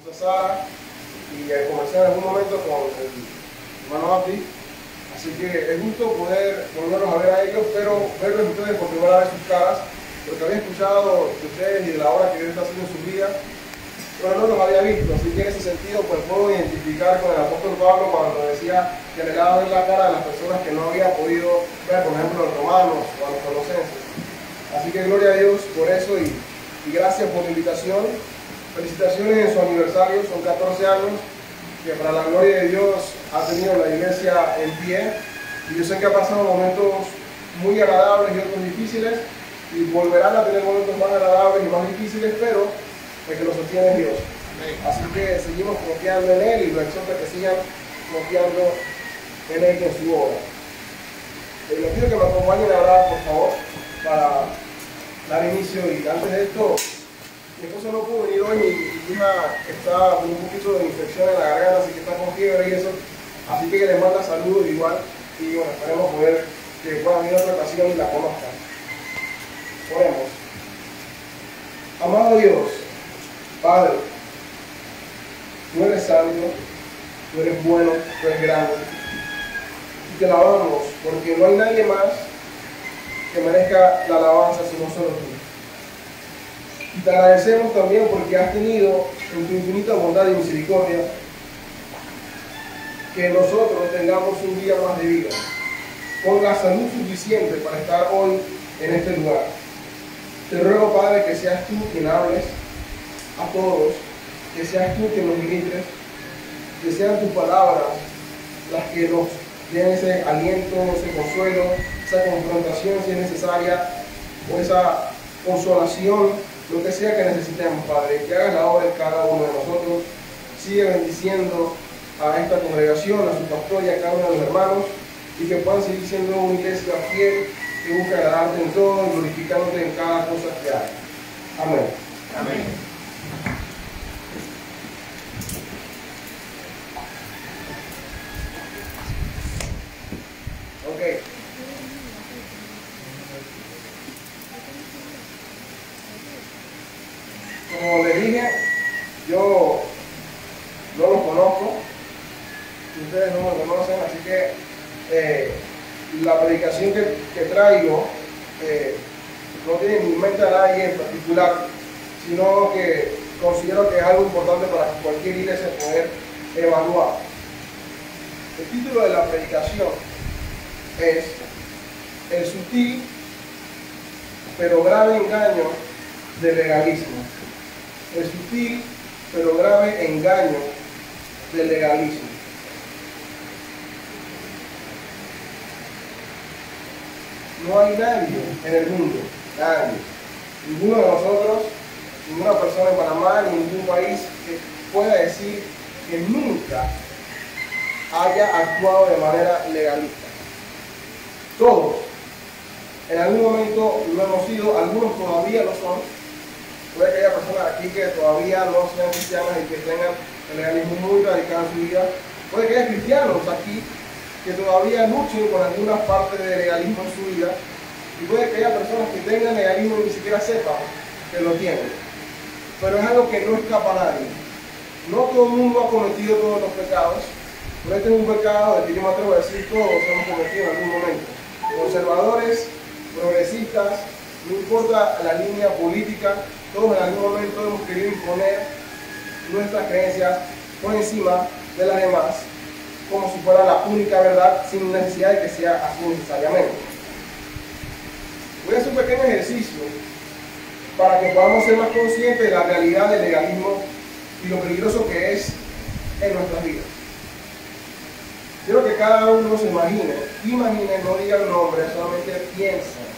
Sara y conversé en algún momento con el hermano Abdi, así que es justo poder volverlos a ver a ellos, pero verlos ustedes por primera vez sus caras, porque había escuchado de ustedes y de la obra que Dios está haciendo en sus vidas, pero no los había visto, así que en ese sentido pues puedo identificar con el apóstol Pablo cuando decía que anhelaba ver la cara de las personas que no había podido ver, por ejemplo, a los romanos o a los colosenses. Así que gloria a Dios por eso y gracias por la invitación. Felicitaciones en su aniversario, son 14 años, que para la gloria de Dios ha tenido la iglesia en pie. Y yo sé que ha pasado momentos muy agradables y otros difíciles, y volverán a tener momentos más agradables y más difíciles, pero el que lo sostiene es Dios. Así que seguimos confiando en Él y lo exhorto a que sigan confiando en Él y en su obra. Les pido que me acompañen a orar, por favor, para dar inicio. Y antes de esto, mi esposa no pudo venir hoy, mi hija está con un poquito de infección en la garganta, así que está con fiebre y eso, así que les manda saludos igual, y bueno, esperemos poder que puedan venir a otra ocasión y la conozcan. Oremos. Amado Dios, Padre, tú eres santo, tú eres bueno, tú eres grande, y te alabamos porque no hay nadie más que merezca la alabanza sino solo tú. Y te agradecemos también porque has tenido en tu infinita bondad y misericordia que nosotros tengamos un día más de vida, con la salud suficiente para estar hoy en este lugar. Te ruego, Padre, que seas tú quien hables a todos, que seas tú quien nos ministres, que sean tus palabras las que nos den ese aliento, ese consuelo, esa confrontación si es necesaria, o esa consolación, lo que sea que necesitemos, Padre, que hagas la obra en cada uno de nosotros. Sigue bendiciendo a esta congregación, a su pastor y a cada uno de los hermanos, y que puedan seguir siendo una iglesia fiel que busca agradarte en todo y glorificándote en cada cosa que haga. Amén. Amén. Ok. Como les dije, yo no los conozco, ustedes no me conocen, así que la predicación que traigo no tiene ni en mente a nadie en particular, sino que considero que es algo importante para cualquier iglesia poder evaluar. El título de la predicación es El sutil pero grave engaño del legalismo. El sutil pero grave engaño del legalismo. No hay nadie en el mundo, nadie, ninguno de nosotros, ninguna persona en Panamá, ni ningún país que pueda decir que nunca haya actuado de manera legalista. Todos, en algún momento lo hemos sido, algunos todavía lo son. Puede que haya personas aquí que todavía no sean cristianas y que tengan el legalismo muy radical en su vida. Puede que haya cristianos aquí que todavía luchen con algunas partes de legalismo en su vida. Y puede que haya personas que tengan legalismo y ni siquiera sepan que lo tienen. Pero es algo que no escapa a nadie. No todo el mundo ha cometido todos los pecados, pero este es un pecado del que yo me atrevo a decir todos hemos cometido en algún momento. Conservadores, progresistas, no importa la línea política, todos en algún momento hemos querido imponer nuestras creencias por encima de las demás, como si fuera la única verdad, sin necesidad de que sea así necesariamente. Voy a hacer un pequeño ejercicio para que podamos ser más conscientes de la realidad del legalismo y lo peligroso que es en nuestras vidas. Quiero que cada uno se imagine, no digan nombres, solamente piensen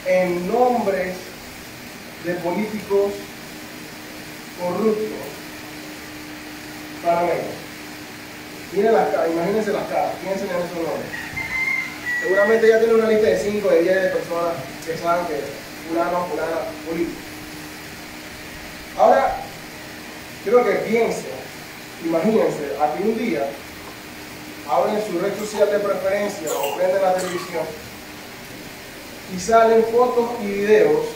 en nombres de políticos corruptos panameños. Miren las caras, imagínense las caras, piensen en esos nombres. Seguramente ya tienen una lista de 5, de 10 de personas que saben que fulano, político. Ahora, quiero que piensen, imagínense, a que un día abren su red social de preferencia o prenden la televisión y salen fotos y videos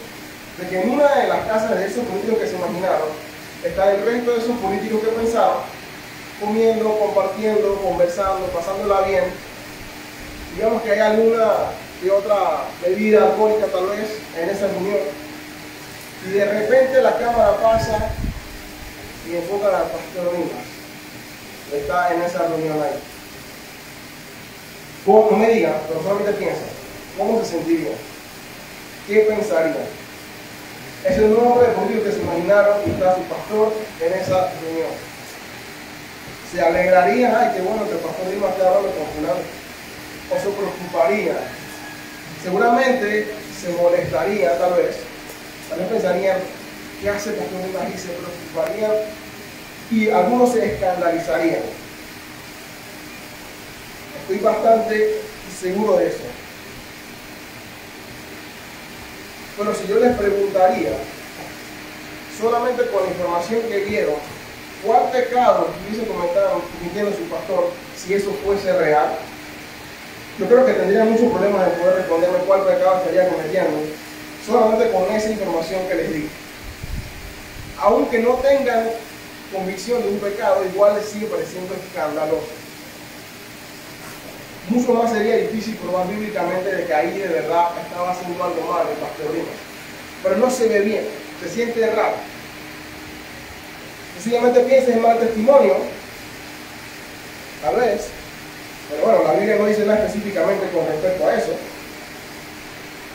de que en una de las casas de esos políticos que se imaginaron está el resto de esos políticos que pensaron, comiendo, compartiendo, conversando, pasándola bien. Digamos que hay alguna que otra bebida alcohólica tal vez en esa reunión. Y de repente la cámara pasa y enfoca al pastor Dimas. Está en esa reunión ahí. No me digan, pero solamente piensa, ¿cómo se sentiría? ¿Qué pensaría? Es el nombre de político que se imaginaron y está su pastor en esa reunión. Se alegraría, ay, qué bueno que el pastor Dimas esté hablando con fulano. O se preocuparía. Seguramente se molestaría, tal vez pensarían, ¿qué hace el pastor Dimas? Y se preocuparían y algunos se escandalizarían. Estoy bastante seguro de eso. Pero si yo les preguntaría, solamente con la información que vieron, ¿cuál pecado hubiese cometiendo su pastor si eso fuese real? Yo creo que tendría muchos problemas de poder responderme cuál pecado estaría cometiendo, solamente con esa información que les di. Aunque no tengan convicción de un pecado, igual les sigue pareciendo escandaloso. Mucho más sería difícil probar bíblicamente de que ahí de verdad estaba haciendo algo mal el pastor Dimas. Pero no se ve bien, se siente raro. Sencillamente piensa en mal testimonio, tal vez, pero bueno, la Biblia no dice nada específicamente con respecto a eso.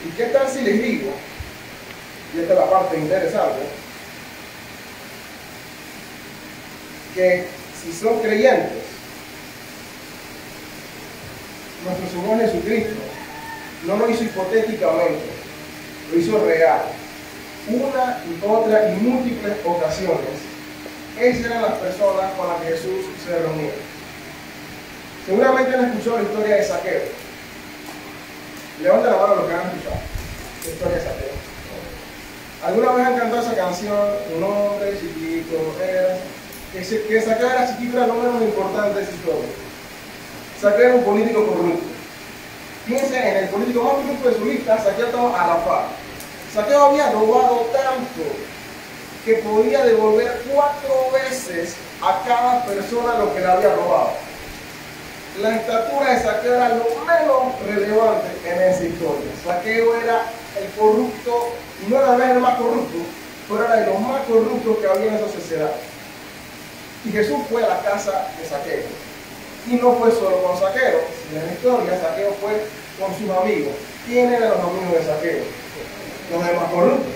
¿Y qué tal si les digo, y esta es la parte interesante, que si son creyentes, nuestro Señor Jesucristo no lo hizo hipotéticamente, lo hizo real. Una y otra y múltiples ocasiones, esas eran las personas con las que Jesús se reunía. Seguramente han escuchado la historia de Zaqueo. Levanten la mano los que han escuchado la historia de Zaqueo. ¿Alguna vez han cantado esa canción? Un hombre chiquito era. Que Zaqueo era chiquito era lo menos importante de esa historia. Zaqueo era un político corrupto. Piensen en el político más corrupto de su lista, Zaqueo estaba a la par. Zaqueo había robado tanto que podía devolver 4 veces a cada persona lo que le había robado. La estatura de Zaqueo era lo menos relevante en esa historia. Zaqueo era el corrupto, y no era el más corrupto, pero era de los más corruptos que había en esa sociedad. Y Jesús fue a la casa de Zaqueo. Y no fue solo con Zaqueo, sino en la historia Zaqueo fue con sus amigos. ¿Quién eran los amigos de Zaqueo? Los demás corruptos.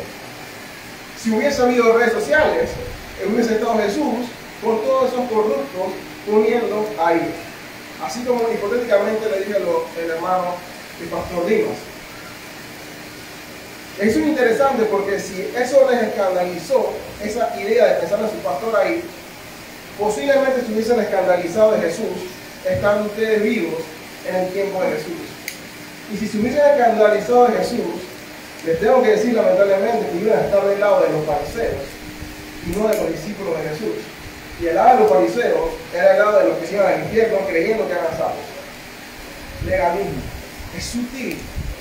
Si hubiese habido redes sociales, hubiese estado Jesús con todos esos corruptos poniendo ahí. Así como hipotéticamente le dije el hermano el pastor Dimas. Eso es interesante porque si eso les escandalizó, esa idea de pensar en su pastor ahí, posiblemente se hubiesen escandalizado de Jesús estando ustedes vivos en el tiempo de Jesús. Y si se hubiesen escandalizado de Jesús, les tengo que decir lamentablemente que iban a estar del lado de los fariseos y no de los discípulos de Jesús. Y el lado de los fariseos era el lado de los que se iban al infierno creyendo que eran salvos. Legalismo. Es sutil,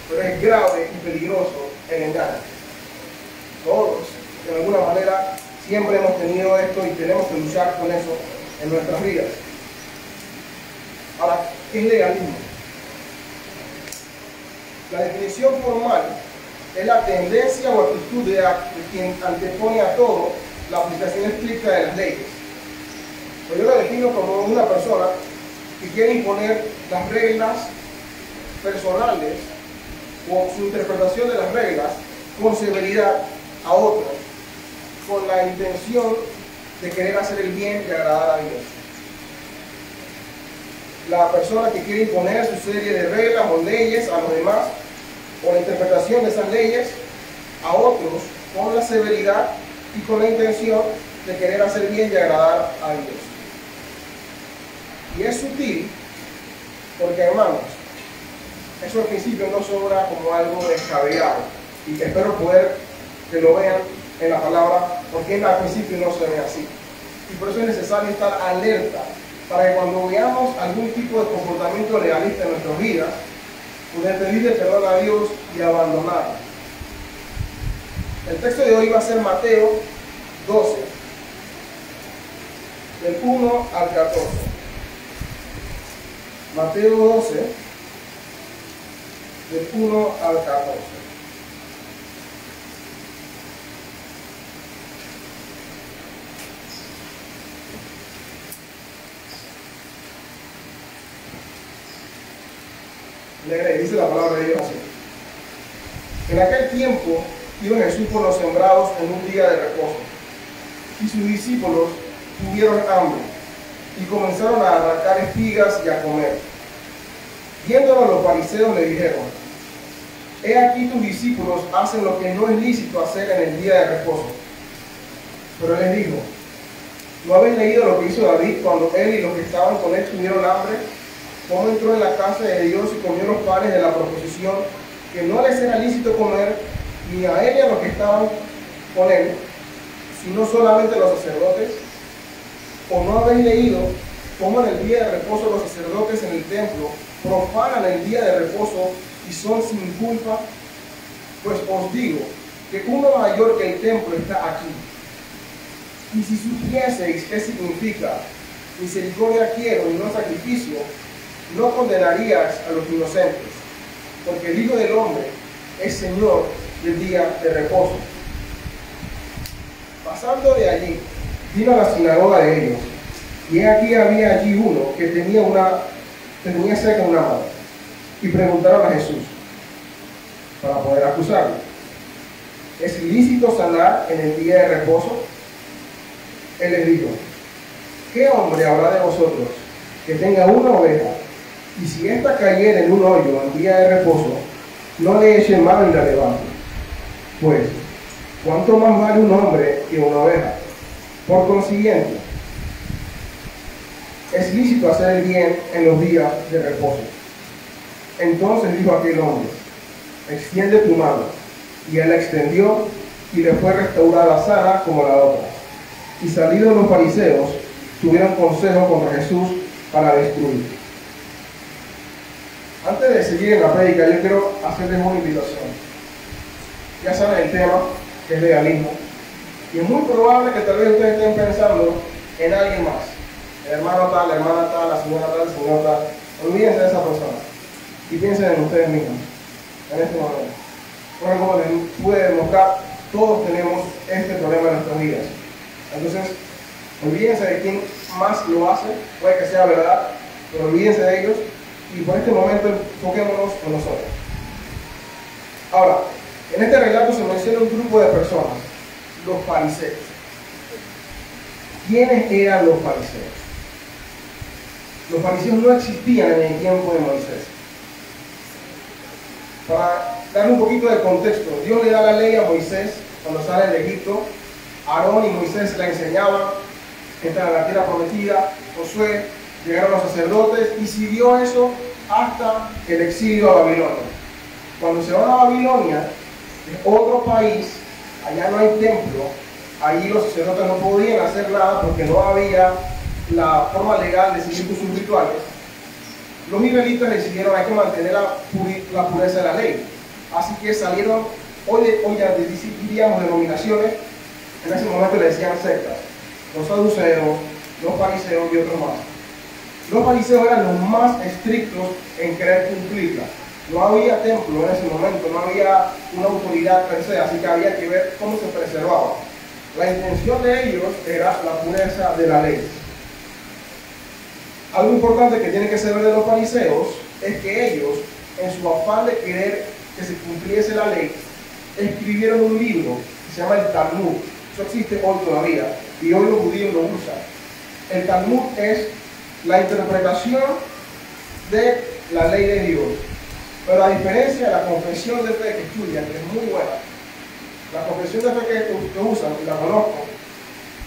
pero es grave y peligroso el engaño. Todos, de alguna manera, siempre hemos tenido esto y tenemos que luchar con eso en nuestras vidas. Ahora, ¿qué es legalismo? La definición formal es la tendencia o actitud de quien antepone a todo la aplicación estricta de las leyes. Pues yo la defino como una persona que quiere imponer las reglas personales o su interpretación de las reglas con severidad a otros, con la intención de querer hacer el bien y agradar a Dios. La persona que quiere imponer su serie de reglas o leyes a los demás, o la interpretación de esas leyes a otros con la severidad y con la intención de querer hacer bien y agradar a Dios. Y es sutil porque, hermanos, eso al principio no sobra como algo descabellado y que espero poder que lo vean en la palabra, porque al principio no se ve así. Y por eso es necesario estar alerta para que cuando veamos algún tipo de comportamiento legalista en nuestras vidas, poder pedirle perdón a Dios y abandonarlo. El texto de hoy va a ser Mateo 12, del 1 al 14. Mateo 12, del 1 al 14. Leeré, dice la palabra de Dios así. En aquel tiempo iba Jesús por los sembrados en un día de reposo, y sus discípulos tuvieron hambre y comenzaron a arrancar espigas y a comer. Viéndolo los fariseos le dijeron: he aquí tus discípulos hacen lo que no es lícito hacer en el día de reposo. Pero él les dijo: ¿no habéis leído lo que hizo David cuando él y los que estaban con él tuvieron hambre? Cómo entró en la casa de Dios y comió los panes de la proposición, que no les era lícito comer ni a él ni a los que estaban con él, sino solamente a los sacerdotes. ¿O no habéis leído cómo en el día de reposo los sacerdotes en el templo profanan el día de reposo y son sin culpa? Pues os digo que uno mayor que el templo está aquí. Y si supieseis qué significa misericordia quiero y no sacrificio, no condenarías a los inocentes, porque el Hijo del Hombre es Señor del día de reposo. Pasando de allí, vino a la sinagoga de ellos, y he aquí había allí uno que tenía seca una mano, y preguntaron a Jesús para poder acusarlo: ¿es ilícito sanar en el día de reposo? Él les dijo: ¿qué hombre habrá de vosotros que tenga una oveja, y si ésta cayera en un hoyo en día de reposo, no le eche mano y la levante? Pues, ¿cuánto más vale un hombre que una oveja? Por consiguiente, es lícito hacer el bien en los días de reposo. Entonces dijo aquel hombre: extiende tu mano. Y él la extendió, y le fue restaurada sana como la otra. Y salidos los fariseos, tuvieron consejo contra Jesús para destruirlo. Antes de seguir en la prédica, yo quiero hacerles una invitación. Ya saben el tema, que es legalismo, y es muy probable que tal vez ustedes estén pensando en alguien más: el hermano tal, la hermana tal, la señora tal, el señor tal. Olvídense de esa persona y piensen en ustedes mismos en este momento. Porque como les pude demostrar, todos tenemos este problema en nuestros días. Entonces, olvídense de quién más lo hace, puede que sea verdad, pero olvídense de ellos y por este momento enfoquémonos en nosotros. Ahora, en este relato se menciona un grupo de personas, los fariseos. ¿Quiénes eran los fariseos? Los fariseos no existían en el tiempo de Moisés. Para darle un poquito de contexto, Dios le da la ley a Moisés cuando sale de Egipto. Aarón y Moisés la enseñaban, entrar a la tierra prometida. Josué, llegaron los sacerdotes y siguió eso hasta el exilio a Babilonia. Cuando se van a Babilonia, es otro país, allá no hay templo, allí los sacerdotes no podían hacer nada porque no había la forma legal de seguir sus rituales. Los israelitas decidieron: hay que mantener la pureza de la ley. Así que salieron, hoy ya diríamos denominaciones, en ese momento le decían sectas: los saduceos, los fariseos y otros más. Los fariseos eran los más estrictos en querer cumplirla. No había templo en ese momento, no había una autoridad per se, así que había que ver cómo se preservaba. La intención de ellos era la pureza de la ley. Algo importante que tiene que saber de los fariseos es que ellos, en su afán de querer que se cumpliese la ley, escribieron un libro que se llama el Talmud. Eso existe hoy todavía y hoy los judíos lo usan. El Talmud es la interpretación de la ley de Dios. Pero a diferencia de la confesión de fe que estudian, que es muy buena, la confesión de fe que usan, y la conozco,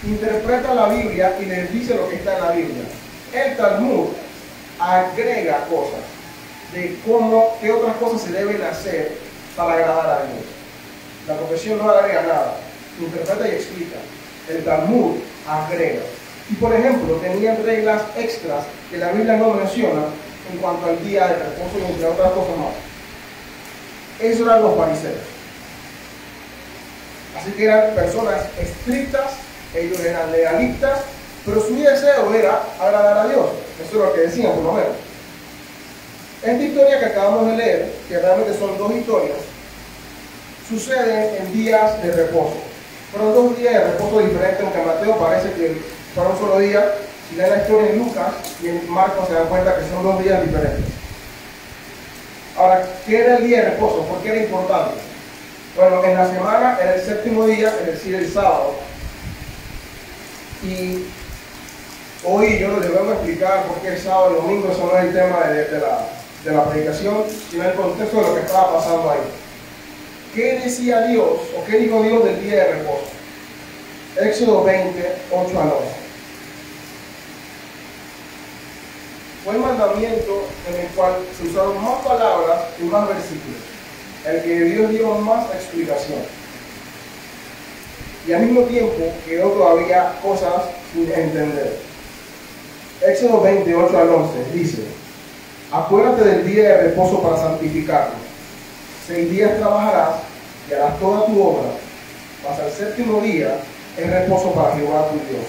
interpreta la Biblia y les dice lo que está en la Biblia. El Talmud agrega cosas de qué otras cosas se deben hacer para agradar a Dios. La confesión no agrega nada, interpreta y explica. El Talmud agrega. Y por ejemplo, tenían reglas extras que la Biblia no menciona en cuanto al día de reposo y entre otras cosas más. Esos eran los fariseos. Así que eran personas estrictas, ellos eran legalistas, pero su deseo era agradar a Dios. Eso es lo que decían, por lo menos. Esta historia que acabamos de leer, que realmente son dos historias, sucede en días de reposo. Fueron dos días de reposo diferentes, aunque en Mateo parece que fueron un solo día. Si leen la historia en Lucas y en Marcos se dan cuenta que son dos días diferentes. Ahora, ¿qué era el día de reposo? ¿Por qué era importante? Bueno, en la semana era el séptimo día, es decir, el sábado. Y hoy yo no les voy a explicar por qué el sábado y el domingo, eso no es el tema de la predicación, sino el contexto de lo que estaba pasando ahí. ¿Qué decía Dios o qué dijo Dios del día de reposo? Éxodo 20, 8 al 11. Fue el mandamiento en el cual se usaron más palabras y más versículos, el que Dios dio más explicación. Y al mismo tiempo quedó todavía cosas sin entender. Éxodo 28 al 11 dice: acuérdate del día de reposo para santificarlo. 6 días trabajarás y harás toda tu obra, mas al séptimo día es reposo para Jehová tu Dios.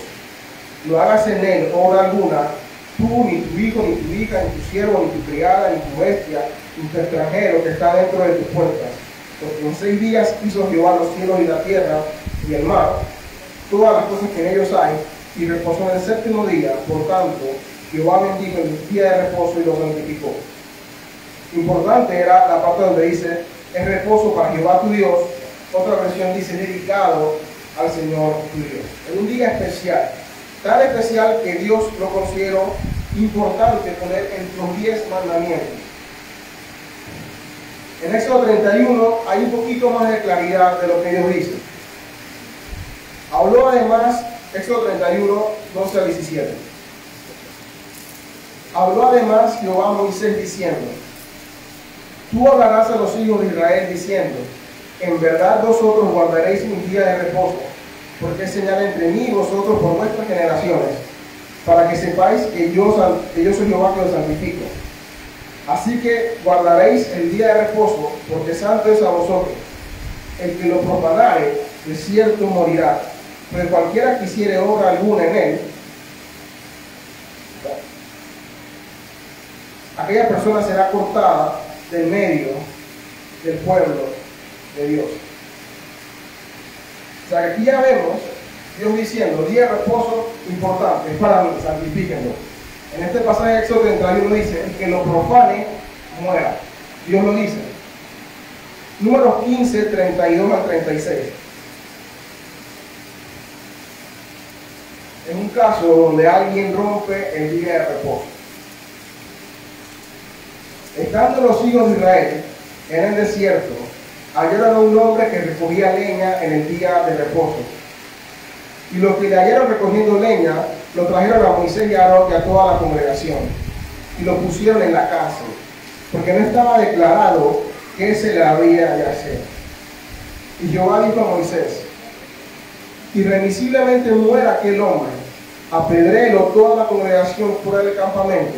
No hagas en él obra alguna, tú, ni tu hijo, ni tu hija, ni tu siervo, ni tu criada, ni tu bestia, ni tu extranjero que está dentro de tus puertas. Porque en 6 días hizo Jehová los cielos y la tierra y el mar, todas las cosas que en ellos hay, y reposó en el séptimo día. Por tanto, Jehová bendijo el día de reposo y lo santificó. Importante era la parte donde dice, es reposo para Jehová tu Dios. Otra versión dice, dedicado al Señor tu Dios. Es un día especial, tan especial que Dios lo consideró importante poner entre los 10 mandamientos. En Éxodo 31 hay un poquito más de claridad de lo que Dios dice. Habló además, Éxodo 31, 12 al 17. Habló además Jehová a Moisés diciendo, tú hablarás a los hijos de Israel diciendo, en verdad vosotros guardaréis mi día de reposo, porque es señal entre mí y vosotros por vuestras generaciones, para que sepáis que yo soy Jehová que os santifico. Así que guardaréis el día de reposo, porque santo es a vosotros. El que lo profanare, de cierto morirá. Pero cualquiera que hiciere obra alguna en él, aquella persona será cortada del medio del pueblo de Dios. O sea que aquí ya vemos Dios diciendo, día de reposo importante, es para mí, santifíquenlo. En este pasaje de Éxodo 31 dice, el que lo profane, muera. Dios lo dice. Números 15, 32 al 36. Es un caso donde alguien rompe el día de reposo. Estando los hijos de Israel en el desierto, hallaron a un hombre que recogía leña en el día de reposo. Y los que le hallaron recogiendo leña, lo trajeron a Moisés y a Aarón y a toda la congregación, y lo pusieron en la cárcel, porque no estaba declarado qué se le había de hacer. Y Jehová dijo a Moisés, irremisiblemente muera aquel hombre, apedréelo toda la congregación fuera del campamento.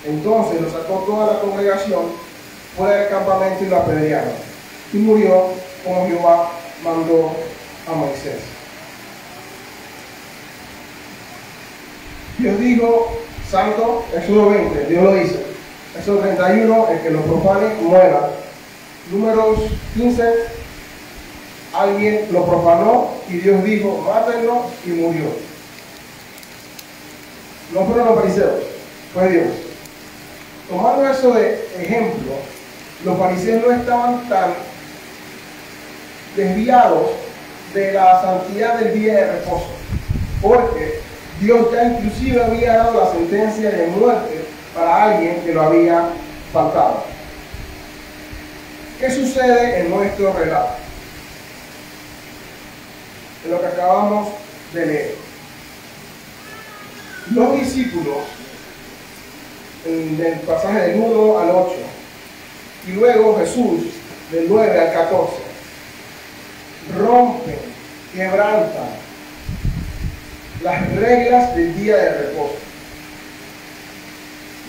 Entonces lo sacó toda la congregación fuera del campamento y lo apedrearon. Y murió como Jehová mandó a Moisés. Dios dijo, santo, Éxodo 20, Dios lo dice. Éxodo 31, el que lo profane, muera. Números 15, alguien lo profanó y Dios dijo, mátenlo, y murió. No fueron los fariseos, fue Dios. Tomando eso de ejemplo, los fariseos no estaban tan desviados de la santidad del día de reposo, porque Dios ya inclusive había dado la sentencia de muerte para alguien que lo había faltado. ¿Qué sucede en nuestro relato? En lo que acabamos de leer. Los discípulos, del pasaje del 1 al 8, y luego Jesús, del 9 al 14, rompen, quebrantan las reglas del día de reposo.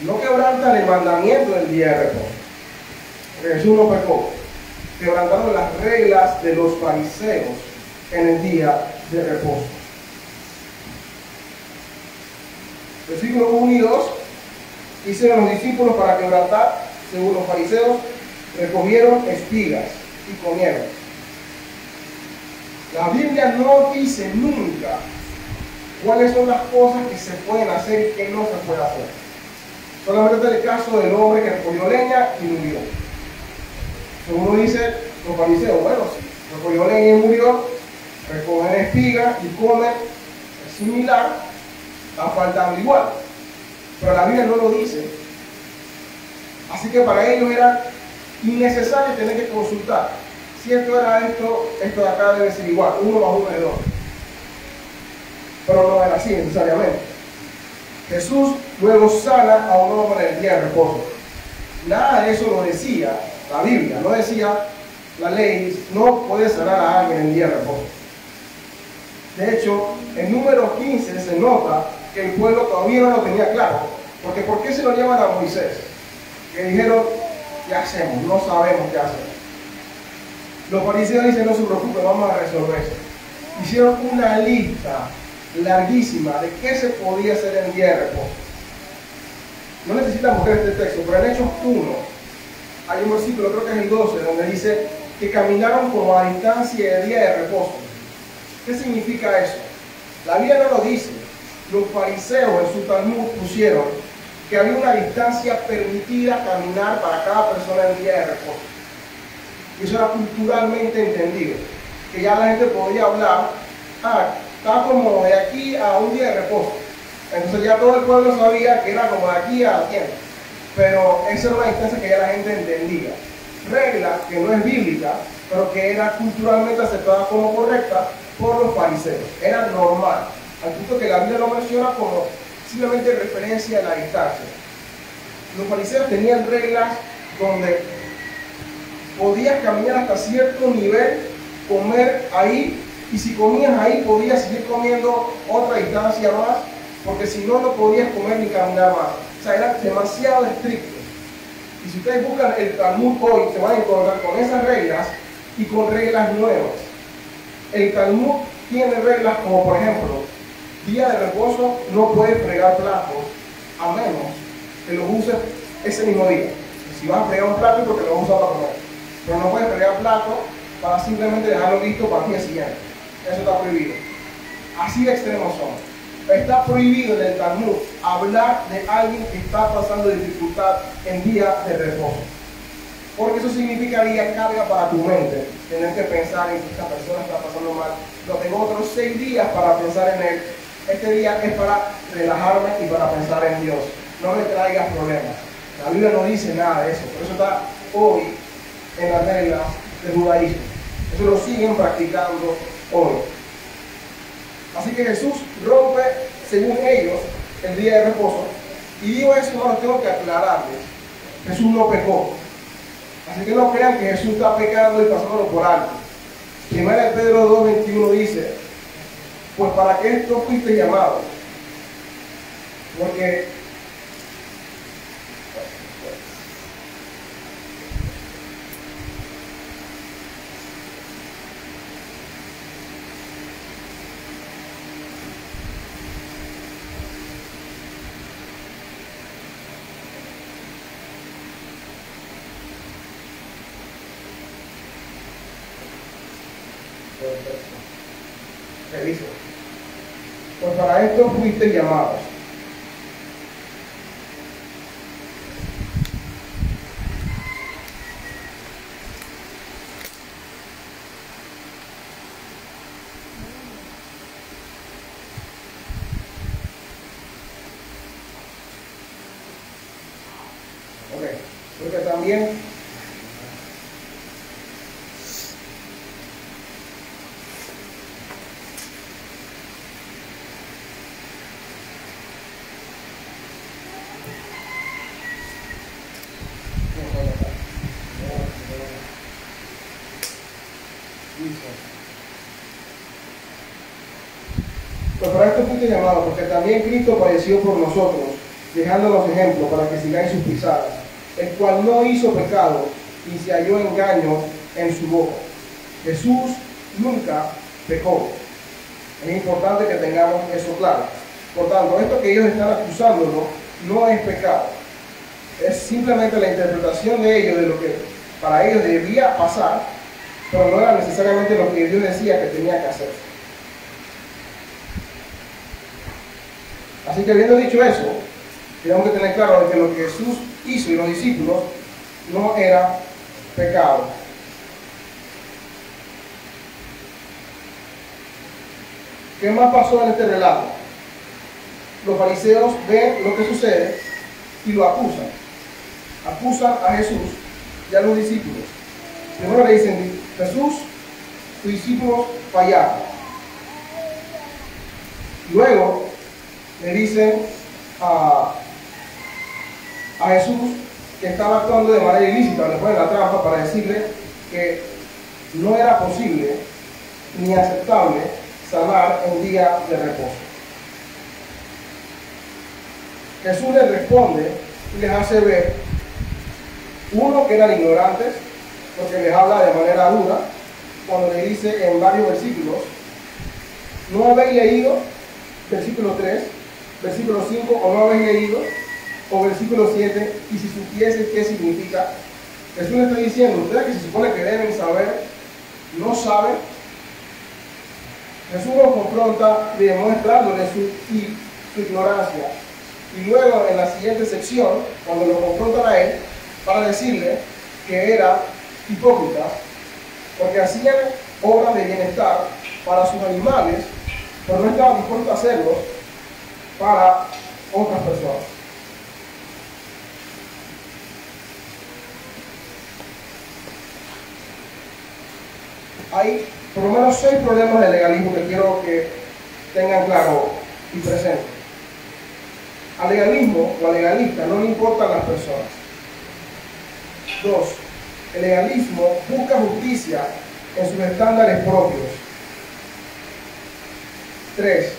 No quebrantan el mandamiento del día de reposo, porque Jesús no pecó. Quebrantaron las reglas de los fariseos en el día de reposo. Versículos 1 y 2. Hicieron los discípulos para quebrantar, según los fariseos, recogieron espigas y comieron. La Biblia no dice nunca cuáles son las cosas que se pueden hacer y que no se puede hacer. Solamente es el caso del hombre que recogió leña y murió. Según dice los fariseos, bueno, si recogió leña y murió, recogen espigas y comen, es similar, está faltando igual. Pero la Biblia no lo dice. Así que para ellos era innecesario tener que consultar. Si esto era esto, esto de acá debe ser igual, 1 más 1 es 2. Pero no era así necesariamente. Jesús luego sana a un hombre en el día de reposo. Nada de eso lo decía la Biblia, no decía la ley, no puede sanar a alguien en el día de reposo. De hecho, en número 15 se nota que el pueblo todavía no lo tenía claro. Porque ¿por qué se lo llevan a Moisés? Que dijeron, ¿qué hacemos? No sabemos qué hacer. Los fariseos dicen, no se preocupen, vamos a resolver eso. Hicieron una lista larguísima de qué se podía hacer en el día de reposo. No necesitan buscar este texto, pero en Hechos 1 hay un versículo, creo que es el 12, donde dice que caminaron como a distancia del día de reposo. ¿Qué significa eso? La Biblia no lo dice. Los fariseos en su Talmud pusieron que había una distancia permitida caminar para cada persona en el día de reposo. Y eso era culturalmente entendido. Que ya la gente podía hablar, está como de aquí a un día de reposo. Entonces ya todo el pueblo sabía que era como de aquí a tiempo. Pero esa era una distancia que ya la gente entendía. Regla que no es bíblica, pero que era culturalmente aceptada como correcta por los fariseos. Era normal. Al punto que la Biblia lo menciona como simplemente referencia a la distancia. Los fariseos tenían reglas donde podías caminar hasta cierto nivel, comer ahí, y si comías ahí podías seguir comiendo otra distancia más, porque si no, no podías comer ni caminar más. O sea, era demasiado estricto. Y si ustedes buscan el Talmud hoy, se van a encontrar con esas reglas y con reglas nuevas. El Talmud tiene reglas como, por ejemplo, día de reposo no puedes fregar platos a menos que los uses ese mismo día. Si vas a fregar un plato es porque lo vas a usar para comer. Pero no puedes fregar plato para simplemente dejarlo listo para el día siguiente. Eso está prohibido. Así de extremos son. Está prohibido en el Talmud hablar de alguien que está pasando dificultad en día de reposo. Porque eso significaría carga para tu mente. Tener que pensar en que esta persona está pasando mal. No, tengo otros 6 días para pensar en él. Este día es para relajarme y para pensar en Dios. No me traigas problemas. La Biblia no dice nada de eso. Por eso está hoy en las reglas del judaísmo. Eso lo siguen practicando hoy. Así que Jesús rompe, según ellos, el día de reposo. Y digo eso, no lo tengo que aclararles. Jesús no pecó. Así que no crean que Jesús está pecando y pasándolo por alto. Primera de Pedro 2:21 dice, pues para que esto fuiste llamado. Porque dice, pues para esto fuiste llamados. Ok, porque también pues para esto fuiste llamado, porque también Cristo padeció por nosotros, dejándonos ejemplo para que sigáis sus pisadas, el cual no hizo pecado y se halló engaño en su boca. Jesús nunca pecó. Es importante que tengamos eso claro. Por tanto, esto que ellos están acusándolo no es pecado. Es simplemente la interpretación de ellos de lo que para ellos debía pasar, pero no era necesariamente lo que Dios decía que tenía que hacer. Así que habiendo dicho eso, tenemos que tener claro de que lo que Jesús hizo y los discípulos no era pecado. ¿Qué más pasó en este relato? Los fariseos ven lo que sucede y lo acusan. Acusan a Jesús y a los discípulos. Primero le dicen: Jesús, tus discípulos fallaron. Luego le dicen a Jesús que estaba actuando de manera ilícita, le ponen la trampa para decirle que no era posible ni aceptable sanar en día de reposo. Jesús les responde y les hace ver, uno, que eran ignorantes, porque les habla de manera dura, cuando le dice en varios versículos: no habéis leído, versículo 3, versículo 5, o no habéis leído, o versículo 7, y si supiese qué significa. Jesús le está diciendo: ustedes que se supone que deben saber, no saben. Jesús los confronta demostrándoles su ignorancia. Y luego en la siguiente sección, cuando lo confrontan a él, para decirle que era hipócrita, porque hacían obras de bienestar para sus animales, pero no estaban dispuestos a hacerlo para otras personas. Hay por lo menos 6 problemas de legalismo que quiero que tengan claro y presente. Al legalismo o al legalista no le importan las personas. 2. El legalismo busca justicia en sus estándares propios. 3.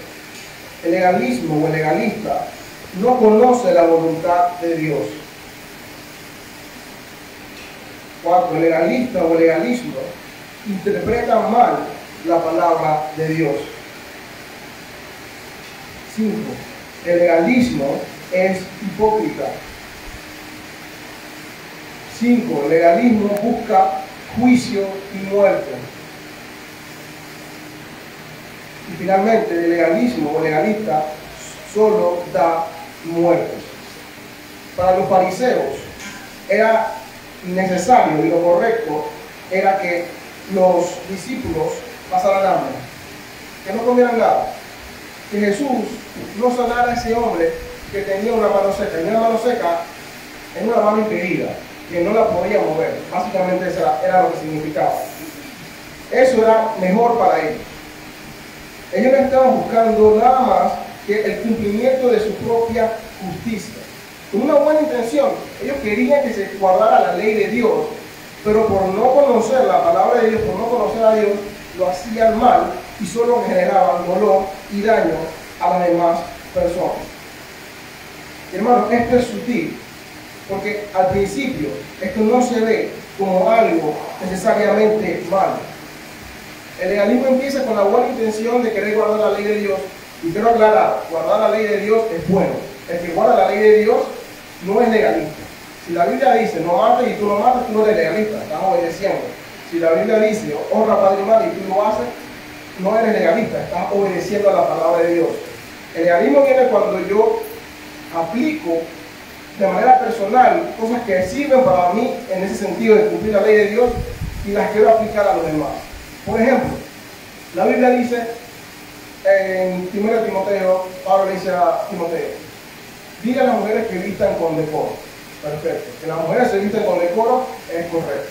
El legalismo o el legalista no conoce la voluntad de Dios. 4. El legalista o el legalismo interpreta mal la palabra de Dios. 5. El legalismo es hipócrita. 5. El legalismo busca juicio y muerte. Y finalmente, el legalismo o legalista solo da muerte. Para los fariseos era necesario y lo correcto era que los discípulos pasaran hambre, que no comieran nada, que Jesús no sanara a ese hombre que tenía una mano seca, y una mano seca en una mano impedida, que no la podía mover. Básicamente eso era lo que significaba. Eso era mejor para ellos. Ellos no estaban buscando nada más que el cumplimiento de su propia justicia. Con una buena intención, ellos querían que se guardara la ley de Dios, pero por no conocer la palabra de Dios, por no conocer a Dios, lo hacían mal y solo generaban dolor y daño a las demás personas. Hermanos, esto es sutil, porque al principio esto no se ve como algo necesariamente malo. El legalismo empieza con la buena intención de querer guardar la ley de Dios, y quiero aclarar, guardar la ley de Dios es bueno. El que guarda la ley de Dios no es legalista. Si la Biblia dice no mates y tú no matas, tú no eres legalista, estás obedeciendo. Si la Biblia dice honra a padre y madre y tú lo haces, no eres legalista, estás obedeciendo a la palabra de Dios. El legalismo viene cuando yo aplico de manera personal cosas que sirven para mí en ese sentido de cumplir la ley de Dios y las quiero aplicar a los demás. Por ejemplo, la Biblia dice en 1 Timoteo, Pablo le dice a Timoteo: dile a las mujeres que vistan con decoro. Perfecto. Que las mujeres se visten con decoro es correcto.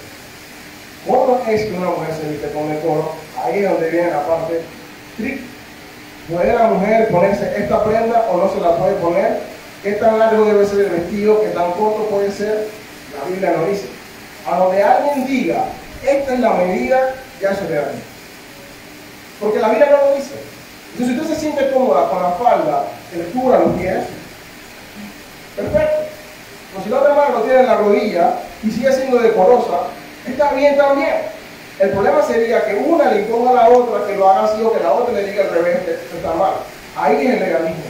¿Cómo es que una mujer se viste con decoro? Ahí es donde viene la parte tricky. ¿Puede la mujer ponerse esta prenda o no se la puede poner? ¿Qué tan largo debe ser el vestido? ¿Qué tan corto puede ser? La Biblia no dice. A donde alguien diga, esta es la medida, ya se ve ahí. Porque la Biblia no lo dice. Entonces, si usted se siente cómoda con la falda que le cubra los pies, perfecto. Pero si la otra mano lo tiene en la rodilla y sigue siendo decorosa, está bien también. El problema sería que una le imponga a la otra que lo haga así o que la otra le diga al revés, que está mal. Ahí es el legalismo.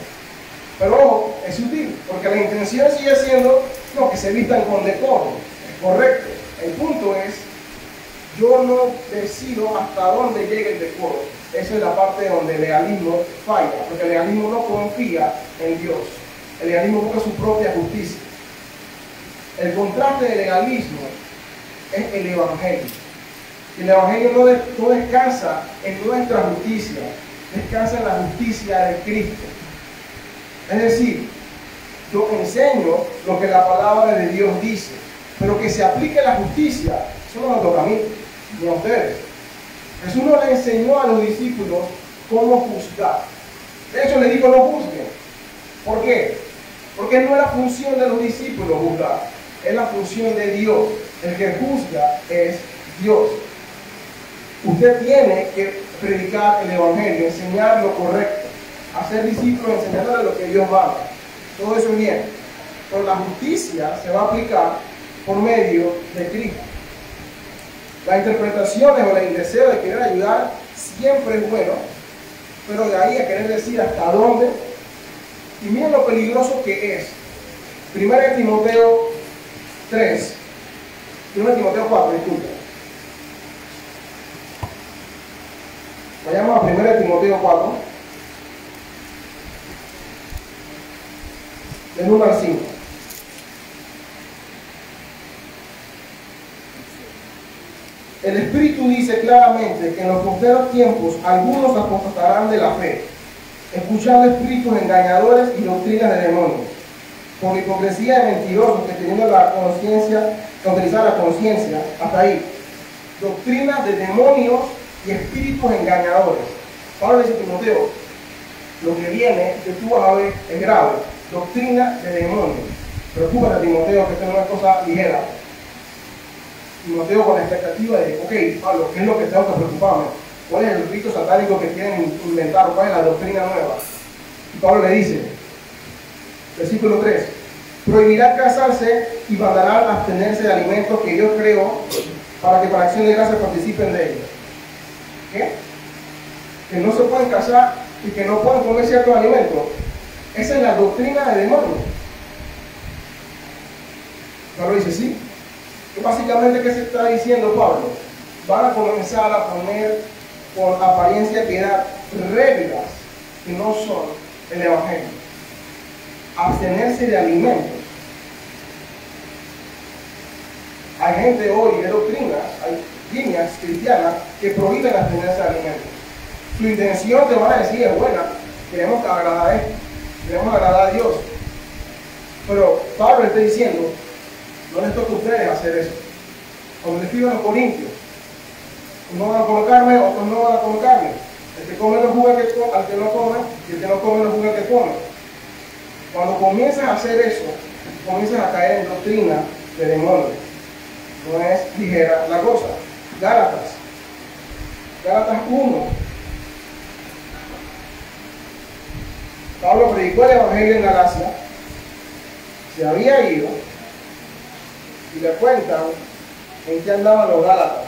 Pero ojo, es sutil, porque la intención sigue siendo no, que se vistan con decoro, es correcto. El punto es, yo no decido hasta dónde llega el decoro. Esa es la parte donde el legalismo falla, porque el legalismo no confía en Dios. El legalismo busca su propia justicia. El contraste del legalismo es el evangelio. El evangelio no descansa en nuestra justicia, descansa en la justicia de Cristo. Es decir, yo enseño lo que la palabra de Dios dice, pero que se aplique la justicia, eso no me toca a mí, ni a ustedes. Jesús no le enseñó a los discípulos cómo juzgar. De hecho, le dijo no juzguen. ¿Por qué? Porque no es la función de los discípulos juzgar, es la función de Dios. El que juzga es Dios. Usted tiene que predicar el evangelio, enseñar lo correcto, hacer discípulos, enseñarle lo que Dios manda. Todo eso es bien. Pero la justicia se va a aplicar por medio de Cristo. Las interpretaciones o el deseo de querer ayudar siempre es bueno, pero de ahí a querer decir hasta dónde. Y miren lo peligroso que es. 1 Timoteo 3, 1 Timoteo 4, disculpe. Vayamos a 1 Timoteo 4, del 1 al 5. El Espíritu dice claramente que en los postreros tiempos algunos apostatarán de la fe, escuchando espíritus engañadores y doctrinas de demonios, por hipocresía de mentirosos que teniendo la conciencia, que utilizar la conciencia, hasta ahí, doctrinas de demonios y espíritus engañadores. Pablo dice a Timoteo, lo que viene, que tú vas a ver, es grave, doctrina de demonios. Preocúpate, Timoteo, que esto no es cosa ligera. Timoteo con la expectativa de, ok, Pablo, ¿qué es lo que tengo que preocuparme? ¿Cuál es el rito satánico que quieren inventar? ¿Cuál es la doctrina nueva? Y Pablo le dice, versículo 3, prohibirá casarse y mandará abstenerse de alimentos que Dios creó para que para acción de gracias participen de ellos. ¿Qué? Que no se pueden casar y que no pueden comer ciertos alimentos. Esa es la doctrina de demonios. Pablo dice, sí. Y básicamente, ¿qué se está diciendo Pablo? Van a comenzar a poner con apariencia de piedad reglas que no son el evangelio. Abstenerse de alimentos. Hay gente hoy de doctrinas, hay líneas cristianas que prohíben abstenerse de alimentos. Su intención, te van a decir, es buena. Queremos agradar a esto, queremos agradar a Dios. Pero Pablo está diciendo, no les toca a ustedes hacer eso. Como le escriben a los Corintios, unos van a comer carne, otros no van a comer carne. El que come no juzga al que no come, y el que no come no juzga al que come. Cuando comienzas a hacer eso, comienzas a caer en doctrina de demonios. No es ligera la cosa. Gálatas 1. Pablo predicó el evangelio en Galacia, se había ido, y le cuentan en qué andaban los Gálatas.